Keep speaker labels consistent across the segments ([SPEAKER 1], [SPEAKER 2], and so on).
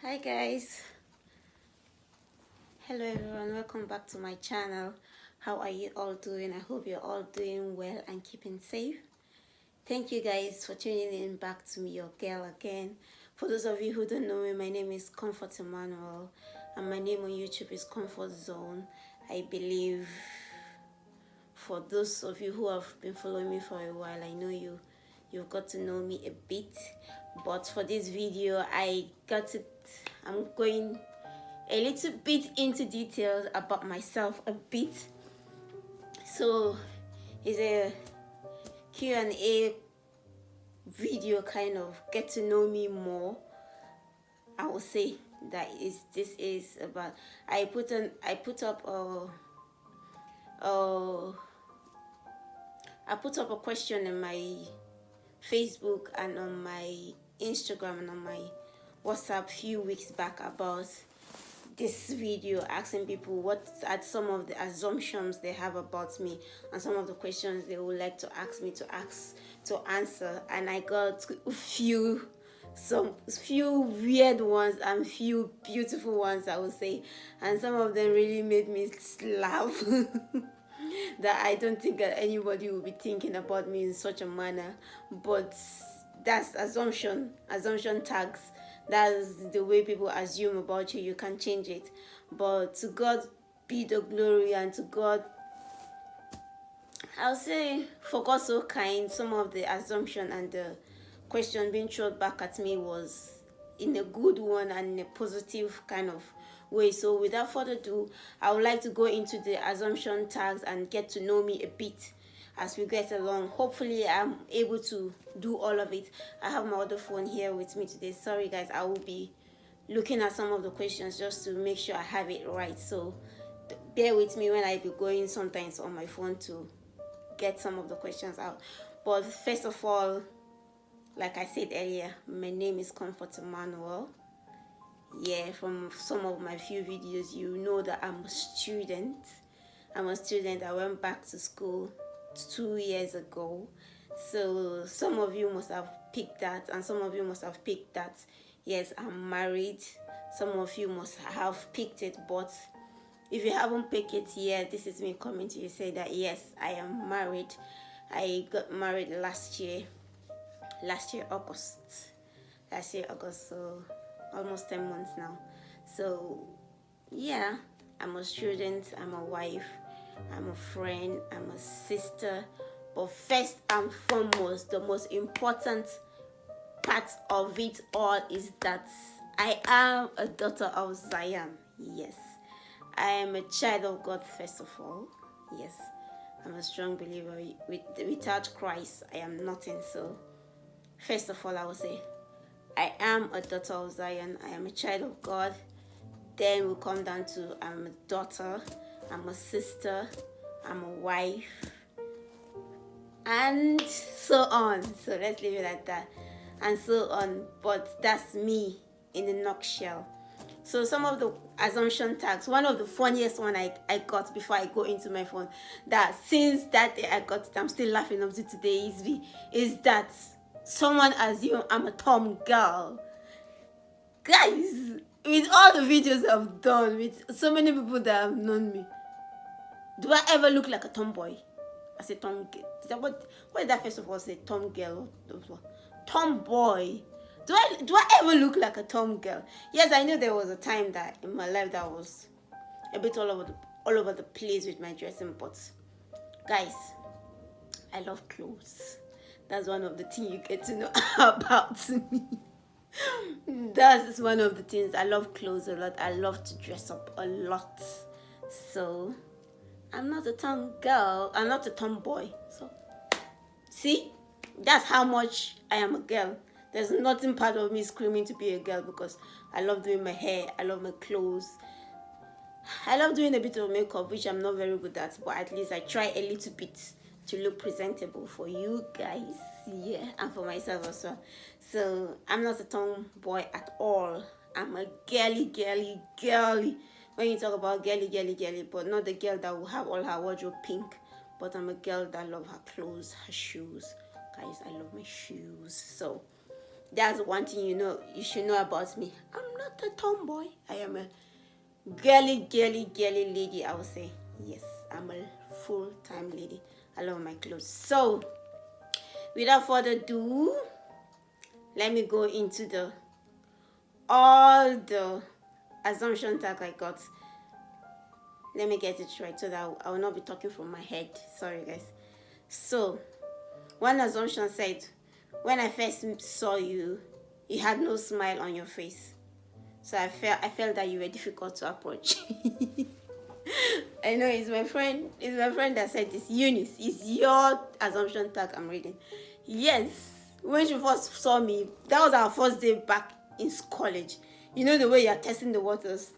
[SPEAKER 1] Hi guys, hello everyone, welcome back to my channel. How are you all doing? I hope you're all doing well and keeping safe. Thank you guys for tuning in back to me, your girl again. For those of you who don't know me, my name is Comfort Emmanuel and my name on YouTube is Comfort Zone. I believe for those of you who have been following me for a while, I know you've got to know me a bit, but for this video I'm going a little bit into details about myself a bit. So it's a Q&A video, kind of get to know me more. I will say that this is about I put up a question in my Facebook and on my Instagram and on my WhatsApp few weeks back about this video, asking people what are some of the assumptions they have about me and some of the questions they would like to ask me to answer. And I got few weird ones and few beautiful ones, I would say, and some of them really made me laugh. That I don't think that anybody will be thinking about me in such a manner, but that's assumption tags. That's the way people assume about you. You can change it, but to God be the glory, and to God, I'll say, for God so kind. Some of the assumption and the question being thrown back at me was in a good one and in a positive kind of way. So without further ado, I would like to go into the assumption tags and get to know me a bit as we get along. Hopefully I'm able to do all of it. I have my other phone here with me today. Sorry guys, I will be looking at some of the questions just to make sure I have it right. So bear with me when I be going sometimes on my phone to get some of the questions out. But first of all, like I said earlier, my name is Comfort Emmanuel. Yeah, from some of my few videos, you know that I'm a student. I went back to school 2 years ago. So some of you must have picked that, and some of you must have picked that yes, I'm married. Some of you must have picked it, but if you haven't picked it yet, this is me coming to you say that yes, I am married. I got married last year August. So almost 10 months now. So yeah, I'm a student, I'm a wife, I'm a friend, I'm a sister. But first and foremost, the most important part of it all is that I am a daughter of Zion. Yes, I am a child of God first of all. Yes, I'm a strong believer. Without Christ, I am nothing. So first of all, I will say I am a daughter of Zion. I am a child of God. Then we'll come down to I'm a daughter, I'm a sister, I'm a wife, and so on. So let's leave it at that. And so on. But that's me in a nutshell. So some of the assumption tags, one of the funniest one I got before I go into my phone, that since that day I got it, I'm still laughing up to today, is that someone assumed I'm a Tom girl. Guys, with all the videos I've done, with so many people that have known me, do I ever look like a tomboy? I say tom girl. What did that first of all say? Tom girl or tomboy? Do I ever look like a tom girl? Yes, I know there was a time that in my life that was a bit all over the place with my dressing, but guys, I love clothes. That's one of the things you get to know about me. That's one of the things. I love clothes a lot. I love to dress up a lot. So I'm not a tom girl. I'm not a tomboy. So see, that's how much I am a girl. There's nothing part of me screaming to be a girl, because I love doing my hair. I love my clothes. I love doing a bit of makeup, which I'm not very good at, but at least I try a little bit to look presentable for you guys, yeah, and for myself as well. So I'm not a tomboy at all. I'm a girly. When you talk about girly, but not the girl that will have all her wardrobe pink, but I'm a girl that love her clothes, her shoes. Guys, I love my shoes. So That's one thing you should know about me. I'm not a tomboy. I am a girly lady, I would say. Yes, I'm a full-time lady. I love my clothes. So, without further ado, let me go into all the assumption tag I got. Let me get it right so that I will not be talking from my head. Sorry, guys. So, one assumption said, when I first saw you, you had no smile on your face. So I felt that you were difficult to approach. I know it's my friend that said this. Eunice, it's your assumption tag I'm reading. Yes, when she first saw me, that was our first day back in college. You know the way you're testing the waters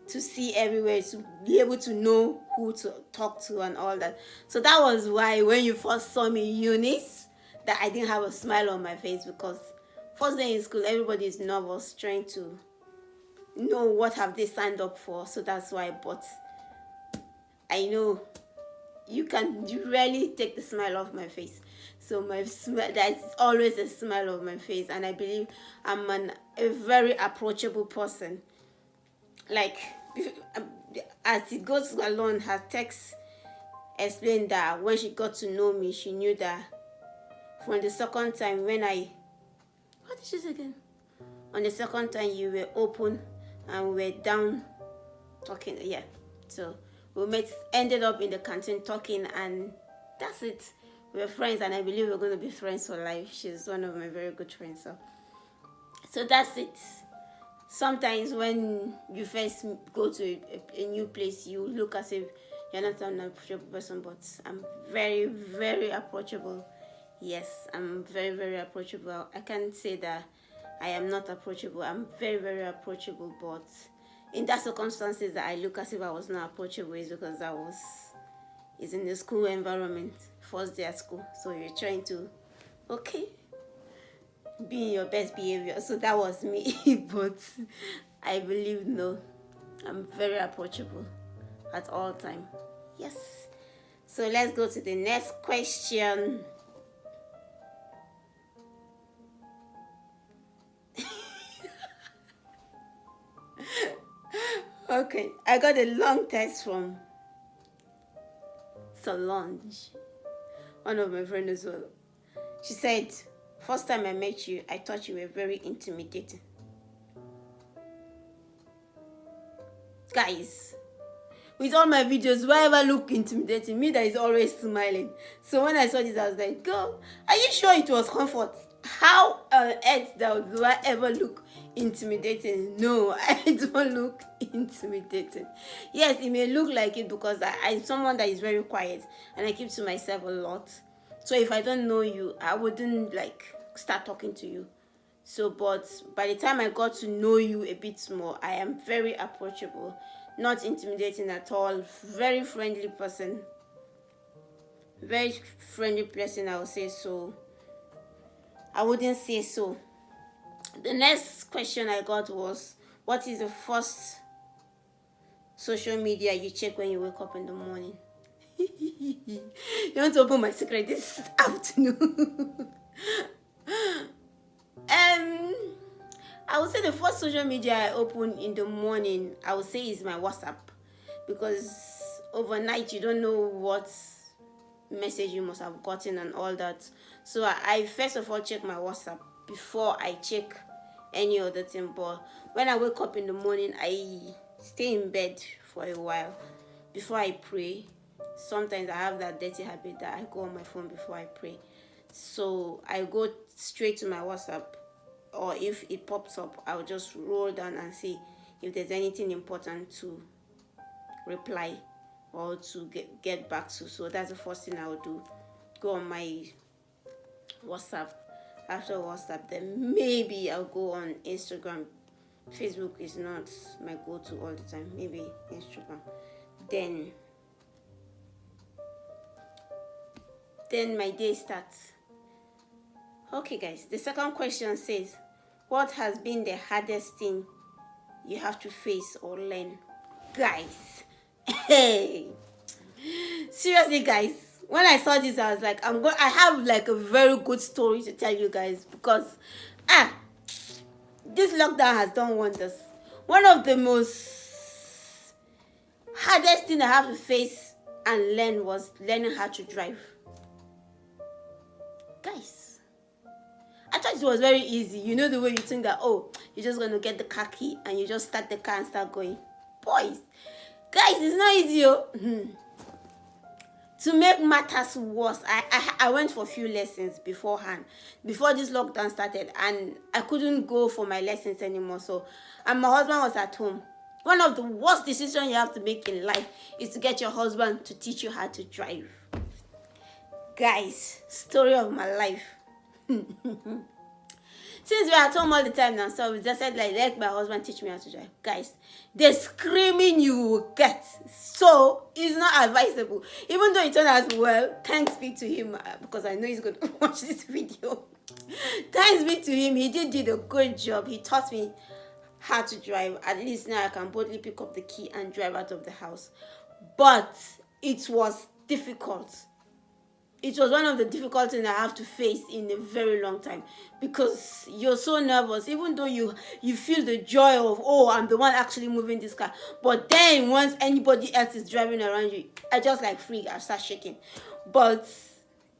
[SPEAKER 1] to see everywhere, to be able to know who to talk to and all that. So that was why when you first saw me, Eunice, that I didn't have a smile on my face, because first day in school, everybody is nervous, trying to know what have they signed up for. So that's why. But I know you rarely take the smile off my face. So my smile, that's always a smile on my face, and I believe I'm a very approachable person. Like, as it goes along, her text explained that when she got to know me, she knew that from the second time when what did she say again? On the second time you were open and we were down talking, yeah. So we ended up in the canteen talking, and that's it. We were friends, and I believe we're going to be friends for life. She's one of my very good friends. So that's it. Sometimes when you first go to a new place, you look as if you're not an approachable person, but I'm very, very approachable. Yes, I'm very, very approachable. I can't say that I am not approachable. I'm very, very approachable, but in that circumstances that I look as if I was not approachable is because it's in the school environment, first day at school. So you're trying to, be in your best behavior. So that was me. But I believe, no, I'm very approachable at all time. Yes. So let's go to the next question. Okay, I got a long text from Solange, one of my friends as well. She said, first time I met you, I thought you were very intimidating. Guys, with all my videos, wherever I look intimidating, me that is always smiling. So when I saw this, I was like, girl, are you sure it was comfort? How on earth do I ever look intimidating? No, I don't look intimidating. Yes, it may look like it because I'm someone that is very quiet and I keep to myself a lot. So if I don't know you, I wouldn't start talking to you. So, but by the time I got to know you a bit more, I am very approachable, not intimidating at all, very friendly person. Very friendly person, I would say so. I wouldn't say so. The next question I got was, what is the first social media you check when you wake up in the morning? You want to open my secret this afternoon? I would say the first social media I open in the morning, I would say, is my WhatsApp, because overnight you don't know what message you must have gotten and all that. So I first of all check my WhatsApp before I check any other thing. But when I wake up in the morning, I stay in bed for a while before I pray. Sometimes I have that dirty habit that I go on my phone before I pray. So I go straight to my WhatsApp, or if it pops up, I'll just roll down and see if there's anything important to reply or to get back to. So that's the first thing I would do. Go on my WhatsApp. After WhatsApp, then maybe I'll go on Instagram. Facebook is not my go-to all the time. Maybe Instagram. Then my day starts. Okay, guys, the second question says, what has been the hardest thing you have to face or learn? Guys, hey, seriously, guys, when I saw this, I was like, I have a very good story to tell you guys, because lockdown has done wonders. One of the most hardest thing I have to face and learn was learning how to drive. Guys, I thought it was very easy. You know the way you think that, oh, you're just going to get the car key and you just start the car and start going. Boys, guys, it's not easy. Oh. To make matters worse, I went for a few lessons beforehand, before this lockdown started, and I couldn't go for my lessons anymore. So, and my husband was at home. One of the worst decisions you have to make in life is to get your husband to teach you how to drive. Guys, story of my life. Since we're at home all the time now, so we just said, like, let my husband teach me how to drive. Guys, the screaming you will get, so it's not advisable. Even though it turned out well, thanks be to him, because I know he's going to watch this video. Thanks be to him, he did a good job. He taught me how to drive. At least now I can boldly pick up the key and drive out of the house. But it was difficult. It was one of the difficult things I have to face in a very long time, because you're so nervous, even though you feel the joy of, oh, I'm the one actually moving this car. But then once anybody else is driving around you, I just like freak, I start shaking. But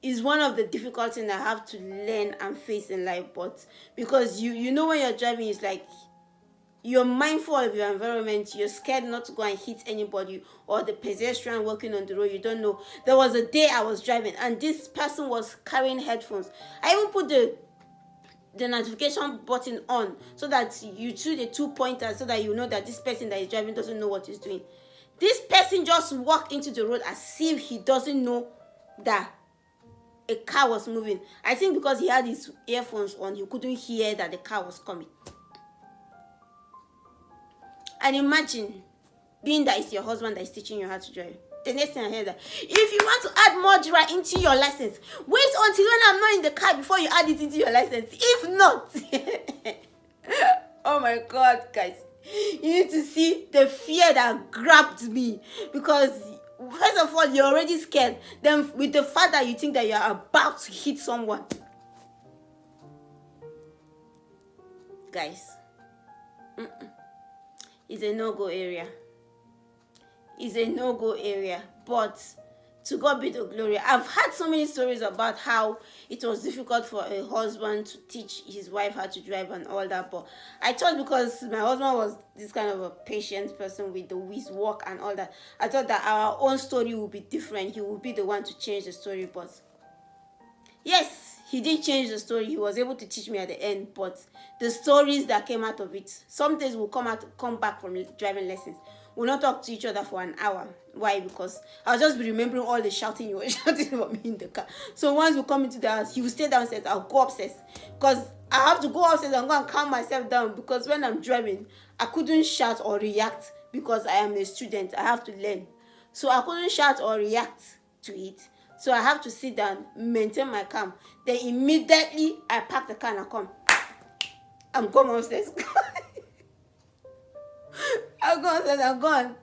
[SPEAKER 1] it's one of the difficult things I have to learn and face in life. But because you know when you're driving, it's like you're mindful of your environment. You're scared not to go and hit anybody or the pedestrian walking on the road. You don't know. There was a day I was driving and this person was carrying headphones. I even put the notification button on so that you choose the 2 pointers so that you know that this person that is driving doesn't know what he's doing. This person just walked into the road as if he doesn't know that a car was moving. I think because he had his earphones on, he couldn't hear that the car was coming. And imagine being that it's your husband that is teaching you how to drive. The next thing I heard that, if you want to add more drive into your license, wait until when I'm not in the car before you add it into your license. If not, oh my God, guys, you need to see the fear that grabbed me. Because first of all, you're already scared. Then with the fact that you think that you're about to hit someone. Guys, it's a no-go area. It's a no-go area. But to God be the glory. I've had so many stories about how it was difficult for a husband to teach his wife how to drive and all that. But I thought because my husband was this kind of a patient person with his work and all that, I thought that our own story would be different. He would be the one to change the story. But yes, he did change the story. He was able to teach me at the end. But the stories that came out of it, some days will come back from driving lessons. We'll not talk to each other for an hour. Why? Because I'll just be remembering all the shouting you were shouting about me in the car. So once we come into the house, he will stay downstairs. I'll go upstairs. Because I have to go upstairs and go and calm myself down. Because when I'm driving, I couldn't shout or react because I am a student. I have to learn. So I couldn't shout or react to it. So I have to sit down, maintain my calm. Then immediately I pack the car and I come. I'm going upstairs. I'm going upstairs, I'm gone.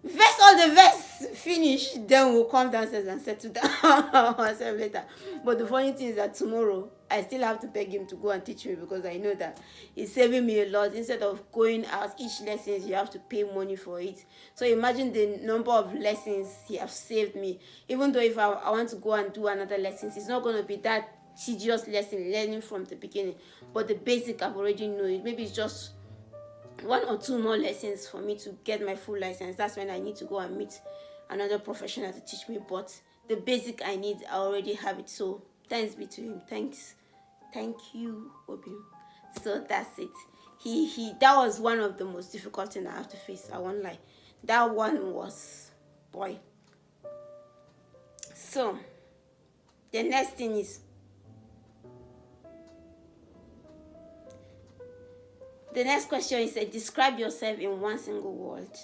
[SPEAKER 1] Verse all the verse finish, then we'll come downstairs and settle down ourselves later. But the funny thing is that tomorrow I still have to beg him to go and teach me, because I know that it's saving me a lot. Instead of going out each lesson, you have to pay money for it. So imagine the number of lessons he has saved me. Even though if I want to go and do another lessons, it's not going to be that tedious lesson learning from the beginning. But the basic I've already know it. Maybe it's just 1 or 2 more lessons for me to get my full license. That's when I need to go and meet another professional to teach me. But the basic I need, I already have it. So thanks be to him. Thank you, Obi. So that's it. That was one of the most difficult things I have to face. I won't lie. That one was, boy. So the next thing is, the next question is, describe yourself in 1 single word.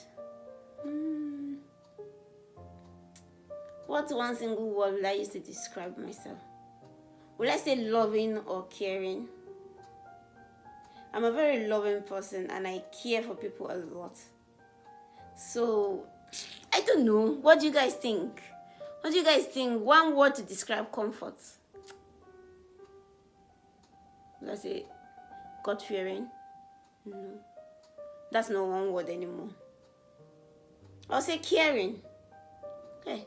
[SPEAKER 1] What 1 single word will I use to describe myself? Will I say loving or caring? I'm a very loving person and I care for people a lot. So, I don't know. What do you guys think? What do you guys think? 1 word to describe comfort. Let's say God-fearing. No, that's not one word anymore. I'll say caring. Okay.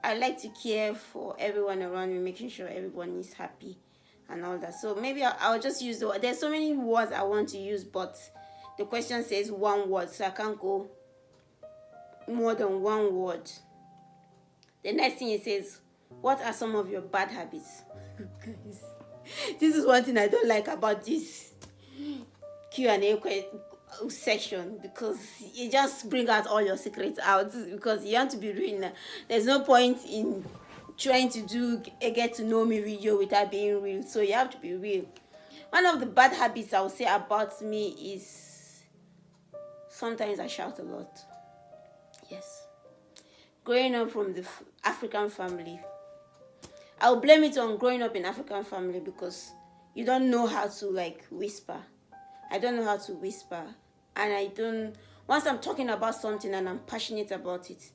[SPEAKER 1] I like to care for everyone around me, making sure everyone is happy and all that. So maybe I'll just use the word. There's so many words I want to use, but the question says one word, so I can't go more than one word. The next thing it says, what are some of your bad habits? Guys, this is one thing I don't like about this Q&A section, because it just brings out all your secrets out, because you want to be real now. There's no point in trying to do a get to know me video without being real, so you have to be real. One of the bad habits I would say about me is sometimes I shout a lot. Yes. Growing up from the African family, I will blame it on growing up in African family, because you don't know how to like whisper. I don't know how to whisper, and once I'm talking about something and I'm passionate about it,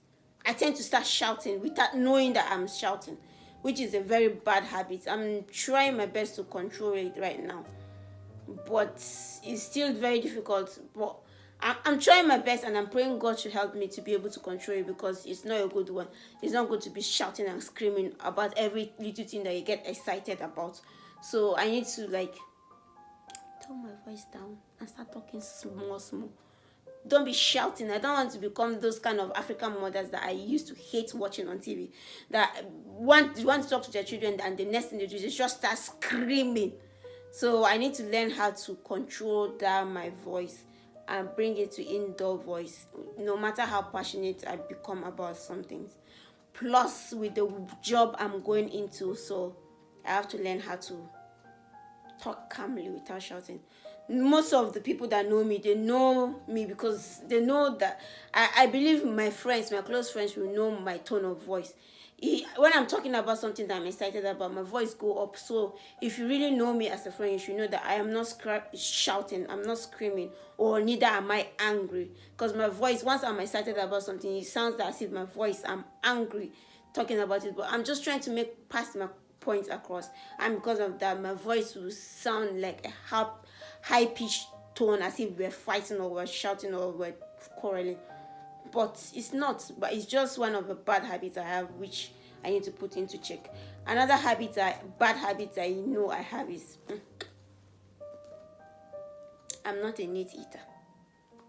[SPEAKER 1] I tend to start shouting without knowing that I'm shouting, which is a very bad habit. I'm trying my best to control it right now, but it's still very difficult. But I'm trying my best, and I'm praying God to help me to be able to control it, because it's not a good one. It's not good to be shouting and screaming about every little thing that you get excited about. So I need to like tone my voice down and start talking small. Don't be shouting. I don't want to become those kind of African mothers that I used to hate watching on TV, that want to talk to their children, and the next thing they do is just start screaming. So I need to learn how to control down my voice and bring it to indoor voice, no matter how passionate I become about some things. Plus, with the job I'm going into, so I have to learn how to talk calmly without shouting. Most of the people that know me, they know me because they know that I believe my friends, my close friends, will know my tone of voice. When I'm talking about something that I'm excited about, my voice go up. So if you really know me as a friend, you should know that I am not shouting, I'm not screaming, or neither am I angry. Because my voice, once I'm excited about something, it sounds as if my voice, I'm angry talking about it. But I'm just trying to pass my point across, and because of that, my voice will sound like a high-pitched tone, as if we're fighting or we're shouting or we're quarreling. But it's not. But it's just one of the bad habits I have, which I need to put into check. Another bad habit I know I have is I'm not a neat eater.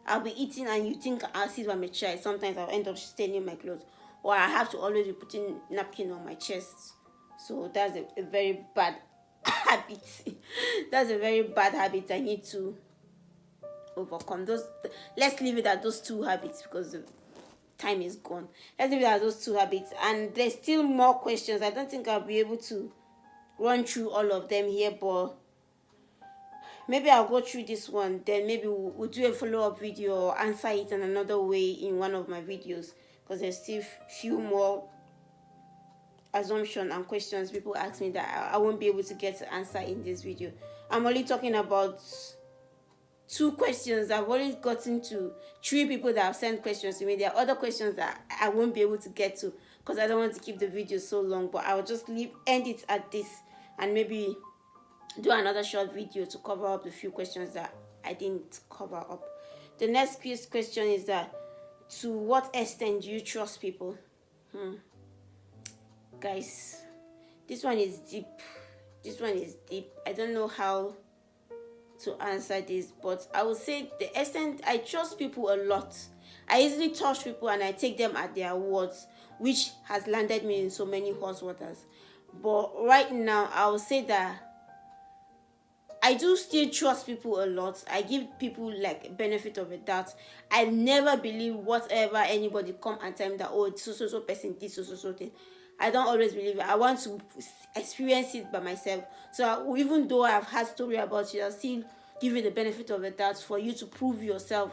[SPEAKER 1] I'll be eating and you think I'll sit by my chair. Sometimes I'll end up staining my clothes, or I have to always be putting napkin on my chest. So that's a very bad habit. That's a very bad habit I need to overcome. Let's leave it at those two habits, because the time is gone. Let's leave it at those two habits. And there's still more questions. I don't think I'll be able to run through all of them here, but maybe I'll go through this one. Then maybe we'll do a follow-up video or answer it in another way in one of my videos, because there's still few more assumption and questions people ask me that I won't be able to get to answer in this video. I'm only talking about 2 questions. I've only gotten to 3 people that have sent questions to me. There are other questions that I won't be able to get to, because I don't want to keep the video so long, but I will just end it at this, and maybe do another short video to cover up the few questions that I didn't cover up. The next question is that, to what extent do you trust people? Guys, this one is deep. I don't know how to answer this, but I would say the extent I trust people a lot. I easily touch people and I take them at their words, which has landed me in so many hot waters. But right now, I would say that I do still trust people a lot. I give people like benefit of a doubt. I never believe whatever anybody come and tell me that, oh, so person did so thing. I don't always believe it. I want to experience it by myself. So even though I've had story about you, I'll still give you the benefit of the doubt for you to prove yourself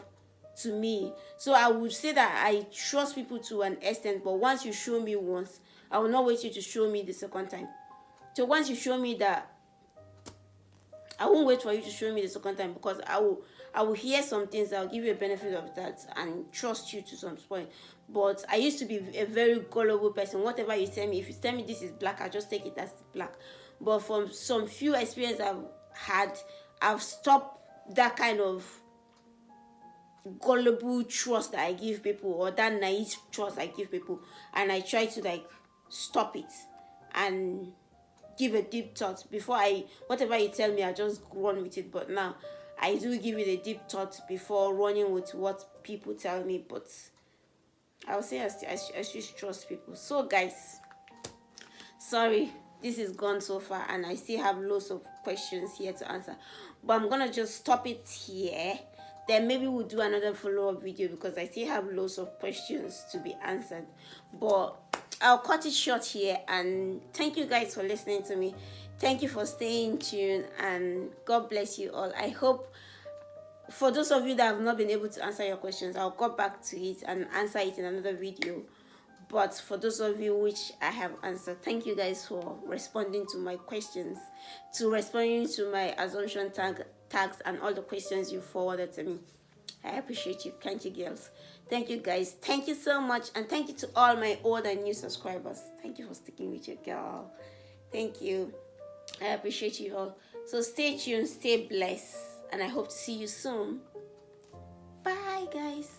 [SPEAKER 1] to me. So I would say that I trust people to an extent, but once you show me once, I will not wait you to show me the second time. So once you show me that, I won't wait for you to show me the second time, because I will hear some things. I'll give you a benefit of that and trust you to some point. But I used to be a very gullible person. Whatever you tell me, if you tell me this is black, I just take it as black. But from some few experience I've had, I've stopped that kind of gullible trust that I give people, or that naive trust I give people, and I try to like stop it and give a deep thought before whatever you tell me, I just run with it. But now I do give it a deep thought before running with what people tell me. But I'll say I should trust people. So guys, sorry this is gone so far and I still have lots of questions here to answer, but I'm gonna just stop it here. Then maybe we'll do another follow-up video because I still have lots of questions to be answered. But I'll cut it short here, and thank you guys for listening to me. Thank you for staying tuned, and God bless you all. I hope for those of you that have not been able to answer your questions, I'll go back to it and answer it in another video. But for those of you which I have answered, thank you guys for responding to my questions, to responding to my assumption tags and all the questions you forwarded to me. I appreciate you. Thank you, girls. Thank you, guys. Thank you so much. And thank you to all my old and new subscribers. Thank you for sticking with your girl. Thank you. I appreciate you all. So stay tuned, stay blessed, and I hope to see you soon. Bye, guys.